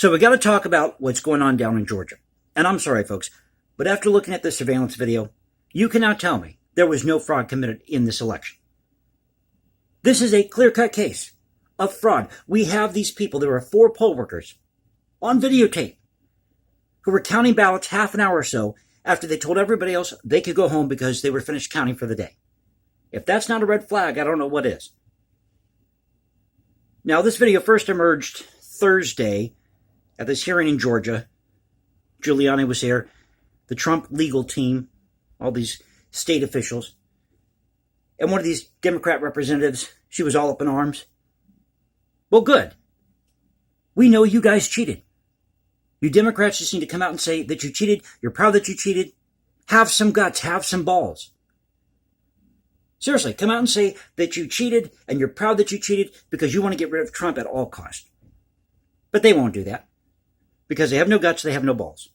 So we got to talk about what's going on down in Georgia. And I'm sorry, folks, but after looking at this surveillance video, you cannot tell me there was no fraud committed in this election. This is a clear-cut case of fraud. We have these people, there were 4 poll workers on videotape who were counting ballots half an hour or so after they told everybody else they could go home because they were finished counting for the day. If that's not a red flag, I don't know what is. Now, this video first emerged Thursday at this hearing in Georgia. Giuliani was there, the Trump legal team, all these state officials. And one of these Democrat representatives, she was all up in arms. Well, good. We know you guys cheated. You Democrats just need to come out and say that you cheated. You're proud that you cheated. Have some guts. Have some balls. Seriously, come out and say that you cheated and you're proud that you cheated because you want to get rid of Trump at all costs. But they won't do that because they have no guts, they have no balls.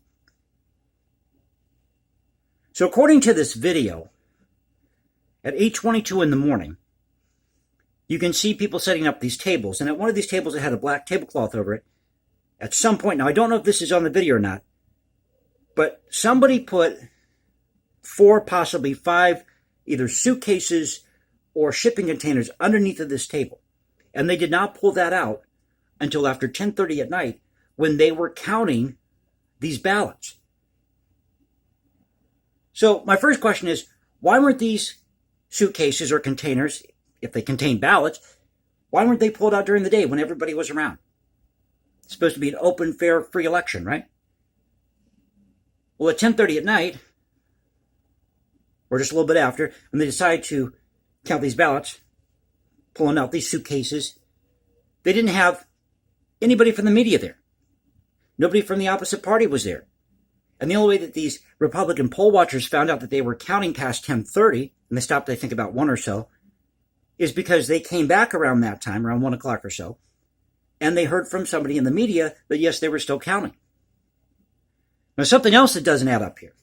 So according to this video, at 8:22 in the morning, you can see people setting up these tables. And at one of these tables, it had a black tablecloth over it. At some point, now I don't know if this is on the video or not, but somebody put 4, possibly 5, either suitcases or shipping containers underneath of this table. And they did not pull that out until after 10:30 at night when they were counting these ballots. So my first question is, why weren't these suitcases or containers, if they contained ballots, why weren't they pulled out during the day when everybody was around? It's supposed to be an open, fair, free election, right? Well, at 10:30 at night, or just a little bit after, when they decided to count these ballots, pulling out these suitcases, they didn't have anybody from the media there. Nobody from the opposite party was there. And the only way that these Republican poll watchers found out that they were counting past 10:30, and they stopped, I think, about 1 or so, is because they came back around that time, around 1 o'clock or so, and they heard from somebody in the media that, yes, they were still counting. Now, something else that doesn't add up here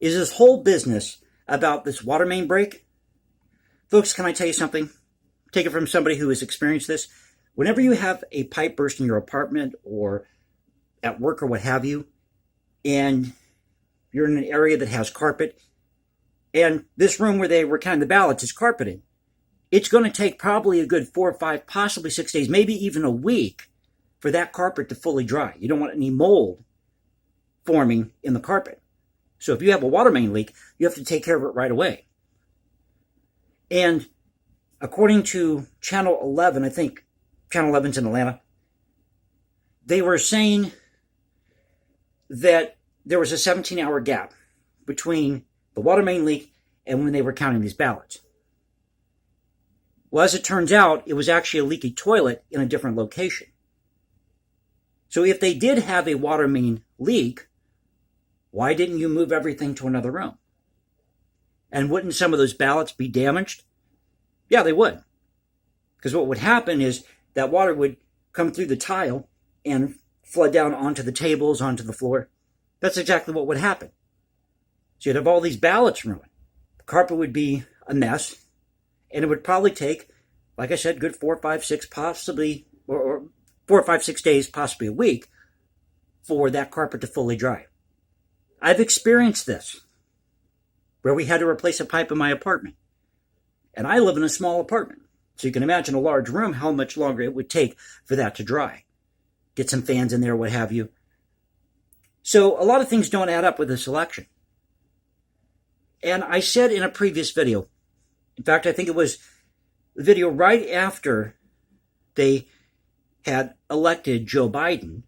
is this whole business about this water main break. Folks, can I tell you something? Take it from somebody who has experienced this. Whenever you have a pipe burst in your apartment or at work or what have you, and you're in an area that has carpet, and this room where they were counting the ballots is carpeted, it's going to take probably a good 4 or 5, possibly 6 days, maybe even a week for that carpet to fully dry. You don't want any mold forming in the carpet. So if you have a water main leak, you have to take care of it right away. And according to Channel 11, I think Channel 11's in Atlanta, they were saying that there was a 17-hour gap between the water main leak and when they were counting these ballots. Well, as it turns out, it was actually a leaky toilet in a different location. So if they did have a water main leak, why didn't you move everything to another room? And wouldn't some of those ballots be damaged? Yeah, they would. Because what would happen is that water would come through the tile and flood down onto the tables, onto the floor. That's exactly what would happen. So you'd have all these ballots ruined. The carpet would be a mess. And it would probably take, like I said, good 4, 5, 6, possibly, or 4, 5, 6 days, possibly a week, for that carpet to fully dry. I've experienced this, where we had to replace a pipe in my apartment. And I live in a small apartment. So you can imagine a large room, how much longer it would take for that to dry. Get some fans in there, what have you. So a lot of things don't add up with this election. And I said in a previous video, in fact, I think it was the video right after they had elected Joe Biden,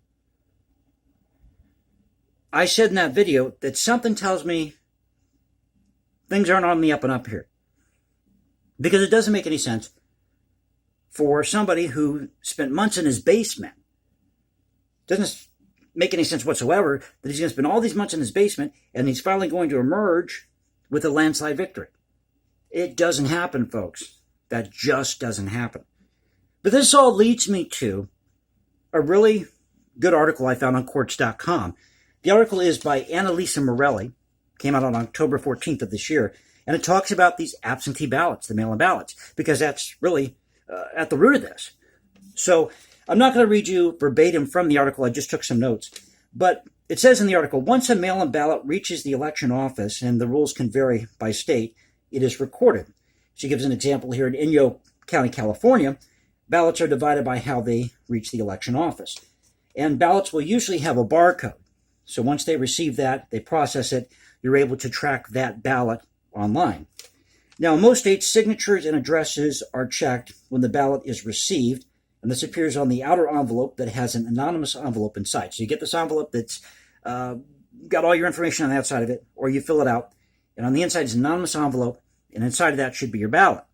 I said in that video that something tells me things aren't on the up and up here. Because it doesn't make any sense for somebody who spent months in his basement. Doesn't make any sense whatsoever that he's going to spend all these months in his basement and he's finally going to emerge with a landslide victory. It doesn't happen, folks. That just doesn't happen. But this all leads me to a really good article I found on Quartz.com. The article is by Annalisa Morelli, came out on October 14th of this year, and it talks about these absentee ballots, the mail-in ballots, because that's really at the root of this. So I'm not going to read you verbatim from the article. I just took some notes. But it says in the article, once a mail-in ballot reaches the election office, and the rules can vary by state, it is recorded. She gives an example here in Inyo County, California. Ballots are divided by how they reach the election office. And ballots will usually have a barcode. So once they receive that, they process it, you're able to track that ballot online. Now, in most states, signatures and addresses are checked when the ballot is received, and this appears on the outer envelope that has an anonymous envelope inside. So you get this envelope that's got all your information on the outside of it, or you fill it out, and on the inside is an anonymous envelope, and inside of that should be your ballot.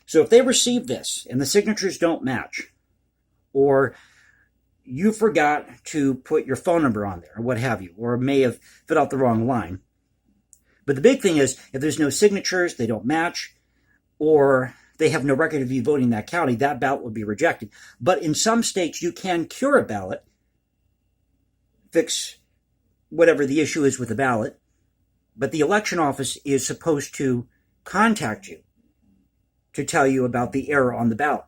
So if they receive this and the signatures don't match, or you forgot to put your phone number on there, or what have you, or may have filled out the wrong line. But the big thing is, if there's no signatures, they don't match, or they have no record of you voting in that county, that ballot will be rejected. But in some states, you can cure a ballot, fix whatever the issue is with the ballot, but the election office is supposed to contact you to tell you about the error on the ballot.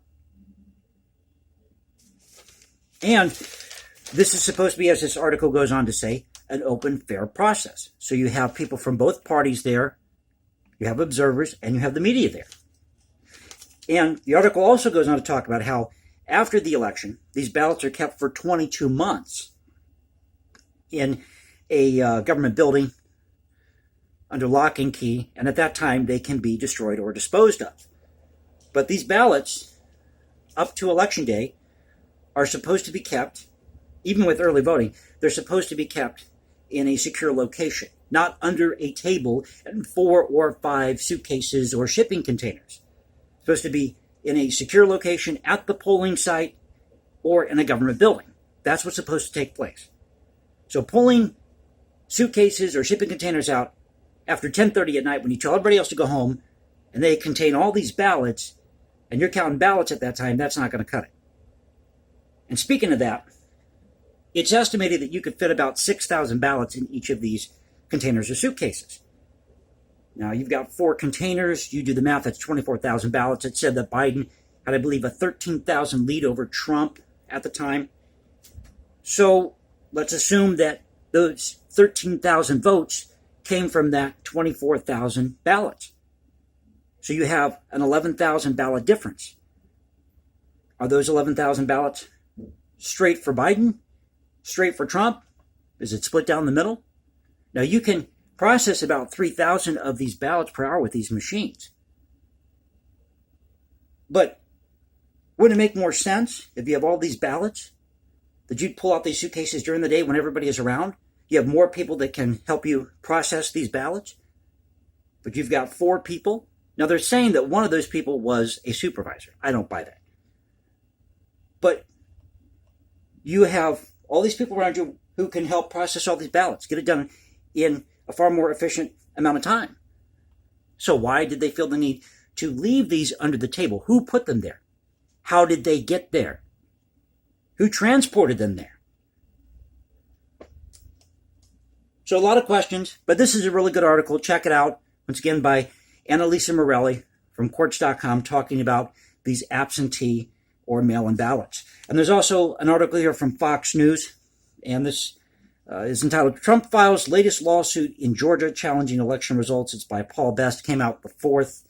And this is supposed to be, as this article goes on to say, an open, fair process. So you have people from both parties there, you have observers, and you have the media there. And the article also goes on to talk about how after the election, these ballots are kept for 22 months in a government building under lock and key, and at that time they can be destroyed or disposed of. But these ballots, up to Election Day, are supposed to be kept, even with early voting, they're supposed to be kept in a secure location, not under a table and 4 or 5 suitcases or shipping containers. It's supposed to be in a secure location at the polling site or in a government building. That's what's supposed to take place. So pulling suitcases or shipping containers out after 10:30 at night when you tell everybody else to go home and they contain all these ballots and you're counting ballots at that time, that's not going to cut it. And speaking of that, it's estimated that you could fit about 6,000 ballots in each of these containers or suitcases. Now, you've got 4 containers. You do the math, that's 24,000 ballots. It said that Biden had, I believe, a 13,000 lead over Trump at the time. So let's assume that those 13,000 votes came from that 24,000 ballots. So you have an 11,000 ballot difference. Are those 11,000 ballots straight for Biden? Straight for Trump? Is it split down the middle? Now, you can process about 3,000 of these ballots per hour with these machines. But wouldn't it make more sense if you have all these ballots that you'd pull out these suitcases during the day when everybody is around? You have more people that can help you process these ballots, but you've got 4 people. Now, they're saying that one of those people was a supervisor. I don't buy that. But you have all these people around you who can help process all these ballots, get it done in a far more efficient amount of time. So why did they feel the need to leave these under the table? Who put them there? How did they get there? Who transported them there? So a lot of questions, but this is a really good article. Check it out. Once again, by Annalisa Morelli from Quartz.com, talking about these absentee or mail-in ballots. And there's also an article here from Fox News, and this is entitled Trump Files Latest Lawsuit in Georgia Challenging Election Results. It's by Paul Best, came out the 4th.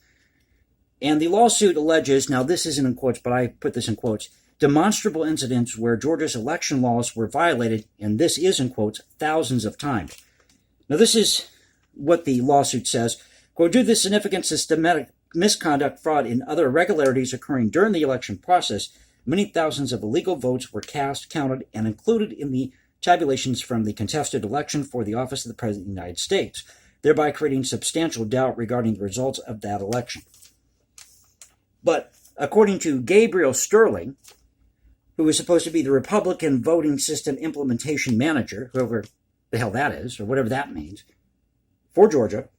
And the lawsuit alleges, now this isn't in quotes, but I put this in quotes, demonstrable incidents where Georgia's election laws were violated, and this is in quotes, thousands of times. Now this is what the lawsuit says. Quote, due to the significant systematic misconduct, fraud, and other irregularities occurring during the election process, many thousands of illegal votes were cast, counted, and included in the tabulations from the contested election for the office of the President of the United States, thereby creating substantial doubt regarding the results of that election. But according to Gabriel Sterling, who is supposed to be the Republican voting system implementation manager, whoever the hell that is, or whatever that means, for Georgia,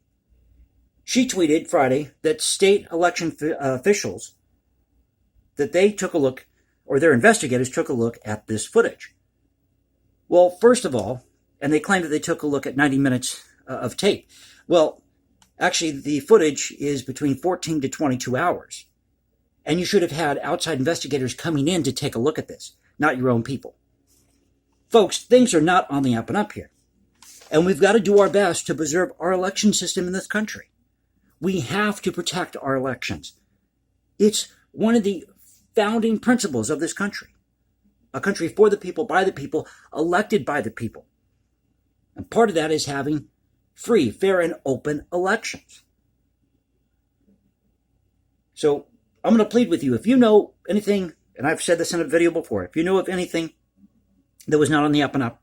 she tweeted Friday that state election officials, that they took a look, or their investigators took a look at this footage. Well, first of all, and they claim that they took a look at 90 minutes of tape. Well, actually, the footage is between 14 to 22 hours. And you should have had outside investigators coming in to take a look at this. not your own people. Folks, things are not on the up and up here. And we've got to do our best to preserve our election system in this country. We have to protect our elections. It's one of the founding principles of this country. A country for the people, by the people, elected by the people. And part of that is having free, fair, and open elections. So I'm going to plead with you, if you know anything, and I've said this in a video before, if you know of anything that was not on the up and up,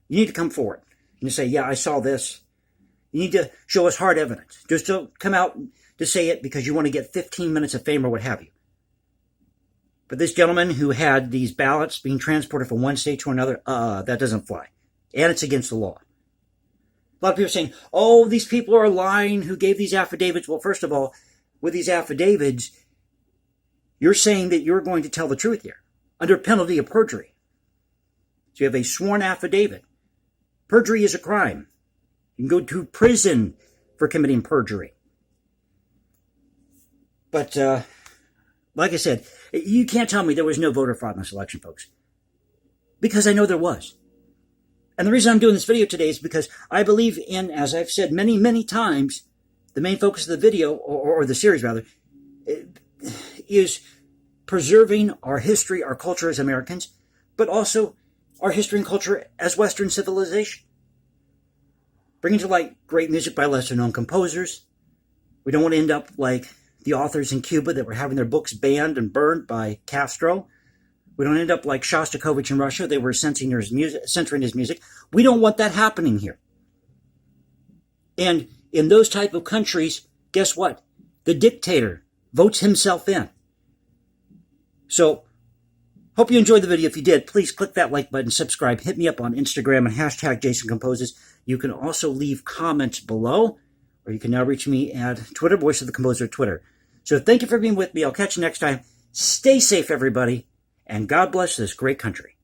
you need to come forward and say, yeah, I saw this. You need to show us hard evidence. Just don't come out to say it because you want to get 15 minutes of fame or what have you. But this gentleman who had these ballots being transported from one state to another, that doesn't fly. And it's against the law. A lot of people are saying, oh, these people are lying who gave these affidavits. Well, first of all, with these affidavits, you're saying that you're going to tell the truth here under penalty of perjury. So you have a sworn affidavit. Perjury is a crime. You can go to prison for committing perjury. But, like I said, you can't tell me there was no voter fraud in this election, folks. Because I know there was. And the reason I'm doing this video today is because I believe in, as I've said many, many times, the main focus of the video, or the series rather, is preserving our history, our culture as Americans, but also our history and culture as Western civilization. Bringing to light great music by lesser-known composers. We don't want to end up like the authors in Cuba that were having their books banned and burned by Castro. We don't end up like Shostakovich in Russia. They were censoring his music. We don't want that happening here. And in those type of countries, guess what? The dictator votes himself in. So, hope you enjoyed the video. If you did, please click that like button, subscribe, hit me up on Instagram and hashtag Jason Composes. You can also leave comments below, or you can now reach me at Twitter, Voice of the Composer Twitter. So thank you for being with me. I'll catch you next time. Stay safe, everybody, and God bless this great country.